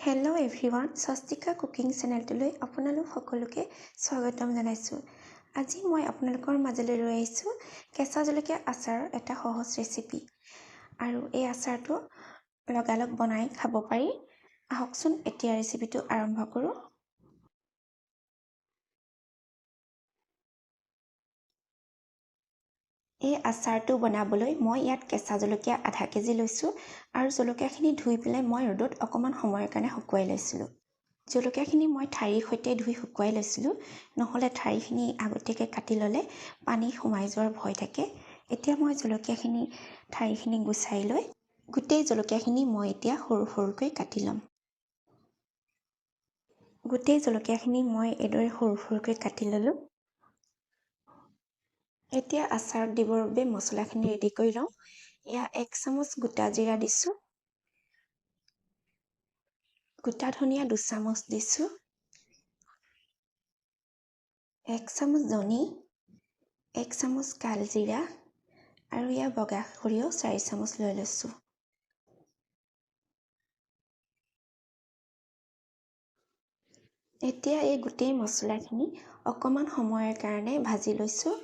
Hello' everyone, Swastika cooking চেনেলটোলৈ আপোনালোক সকলোকে স্বাগতম জনাইছোঁ। আজি মই আপোনালোকৰ মাজলৈ লৈ আহিছোঁ কেঁচা জলকীয়া আচাৰৰ এটা সহজ ৰেচিপি। আৰু এই আচাৰটো লগালগ বনাই খাব পাৰি। আহকচোন এতিয়া ৰেচিপিটো আৰম্ভ কৰোঁ। এই আচাৰটো বনাবলৈ মই ইয়াত কেঁচা জলকীয়া আধা কেজি লৈছোঁ আৰু জলকীয়াখিনি ধুই পেলাই মই ৰ'দত অকণমান সময়ৰ কাৰণে শুকুৱাই লৈছিলোঁ। জলকীয়াখিনি মই ঠাৰিৰ সৈতে ধুই শুকুৱাই লৈছিলোঁ, নহ'লে ঠাৰিখিনি আগতীয়াকৈ কাটি ল'লে পানী সোমাই যোৱাৰ ভয় থাকে। এতিয়া মই জলকীয়াখিনি ঠাৰিখিনি গুচাই লৈ গোটেই জলকীয়াখিনি মই এতিয়া সৰু সৰুকৈ কাটি ল'ম। গোটেই জলকীয়াখিনি মই এইদৰে সৰু সৰুকৈ কাটি ল'লোঁ। এতিয়া আচাৰত দিবৰ বাবে মছলাখিনি ৰেডি কৰি লওঁ। এয়া 1 চামুচ গোটা জিৰা দিছোঁ, গোটা ধনিয়া 2 চামুচ দিছোঁ, 1 চামুচ ধনি, 1 চামুচ কালজিৰা আৰু এয়া বগা সৰিয়হ 4 চামুচ লৈ লৈছোঁ। এতিয়া এই গোটেই মছলাখিনি অকণমান সময়ৰ কাৰণে ভাজি লৈছোঁ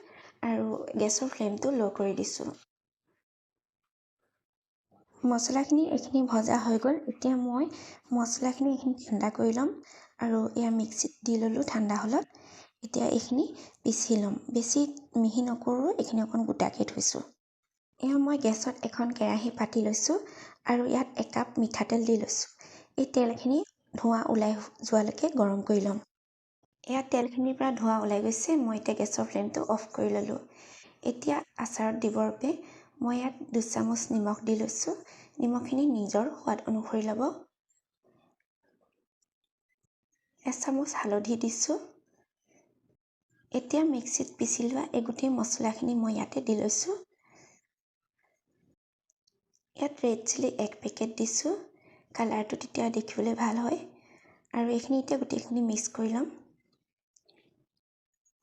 আৰু গেছৰ ফ্লেমটো ল' কৰি দিছোঁ। মছলাখিনি এইখিনি ভজা হৈ গ'ল। এতিয়া মই মছলাখিনি এইখিনি ঠাণ্ডা কৰি ল'ম আৰু এয়া মিক্সিত দি ল'লোঁ ঠাণ্ডা হ'লত। এতিয়া এইখিনি পিচি ল'ম। বেছি মিহি নকৰোঁ, এইখিনি অকণ গোটাকৈ থৈছোঁ। এয়া মই গেছত এখন কেৰাহী পাতি লৈছোঁ আৰু ইয়াত 1 কাপ মিঠাতেল দি লৈছোঁ। এই তেলখিনি ধোঁৱা ওলাই যোৱালৈকে গৰম কৰি ল'ম। এয়া তেলখিনিৰ পৰা ধোঁৱা ওলাই গৈছে। মই এতিয়া গেছৰ ফ্লেমটো অফ কৰি ল'লোঁ। এতিয়া আচাৰত দিবৰ বাবে মই ইয়াত 2 চামুচ নিমখ দি লৈছোঁ। নিমখখিনি নিজৰ সোৱাদ অনুসৰি ল'ব। 1 চামুচ হালধি দিছোঁ। এতিয়া মিক্সিত পিচি লোৱা এই গোটেই মছলাখিনি মই ইয়াতে দি লৈছোঁ। ইয়াত ৰেড চিলি 1 পেকেট দিছোঁ। কালাৰটো তেতিয়া দেখিবলৈ ভাল হয়। আৰু এইখিনি এতিয়া গোটেইখিনি মিক্স কৰি ল'ম।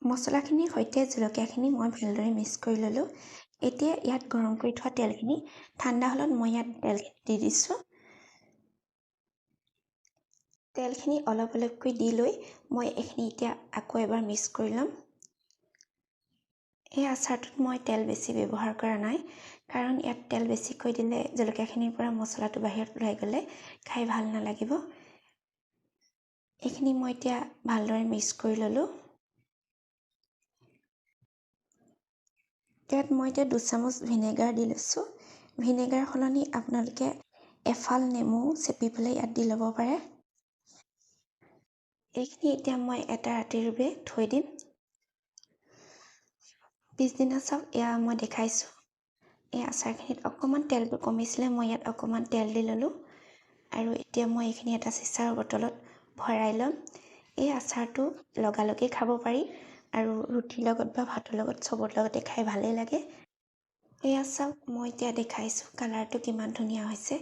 মছলাখিনিৰ সৈতে জলকীয়াখিনি মই ভালদৰে মিক্স কৰি ল'লোঁ। এতিয়া ইয়াত গৰম কৰি থোৱা তেলখিনি ঠাণ্ডা হ'লত মই ইয়াত তেলখিনি দি দিছোঁ। তেলখিনি অলপ অলপকৈ দি লৈ মই এইখিনি এতিয়া আকৌ এবাৰ মিক্স কৰি ল'ম। এই আচাৰটোত মই তেল বেছি ব্যৱহাৰ কৰা নাই, কাৰণ ইয়াত তেল বেছিকৈ দিলে জলকীয়াখিনিৰ পৰা মছলাটো বাহিৰত ওলাই গ'লে খাই ভাল নালাগিব। এইখিনি মই এতিয়া ভালদৰে মিক্স কৰি ল'লোঁ। ইয়াত মই এতিয়া 2 চামুচ ভিনেগাৰ দি লৈছোঁ। ভিনেগাৰ সলনি আপোনালোকে এফাল নেমু চেপি পেলাই ইয়াত দি ল'ব পাৰে। এইখিনি এতিয়া মই এটা ৰাতিৰ বাবে থৈ দিম। পিছদিনা চাওক, এয়া মই দেখাইছোঁ। এই আচাৰখিনিত অকণমান তেলটো কমিছিলে, মই ইয়াত অকণমান তেল দি ল'লোঁ আৰু এতিয়া মই এইখিনি এটা চিচাৰ বটলত ভৰাই ল'ম। এই আচাৰটো লগালগেই খাব পাৰি আৰু ৰুটিৰ লগত বা ভাতৰ লগত চবৰ লগতে খাই ভালেই লাগে। এয়া চাওক, মই এতিয়া দেখাইছোঁ কালাৰটো কিমান ধুনীয়া হৈছে।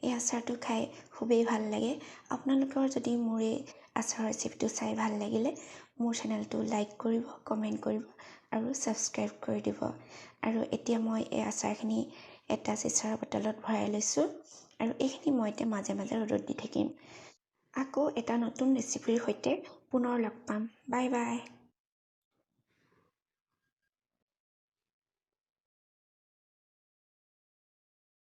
এই আচাৰটো খাই খুবেই ভাল লাগে। আপোনালোকৰ যদি মোৰ এই আচাৰৰ ৰেচিপিটো চাই ভাল লাগিলে মোৰ চেনেলটো লাইক কৰিব, কমেণ্ট কৰিব আৰু ছাবস্ক্ৰাইব কৰি দিব। আৰু এতিয়া মই এই আচাৰখিনি এটা চিচাৰ বটলত ভৰাই লৈছোঁ আৰু এইখিনি মই এতিয়া মাজে মাজে ৰ'দত দি থাকিম। আকৌ এটা নতুন ৰেচিপিৰ সৈতে পুনৰ লগ পাম। Bye bye.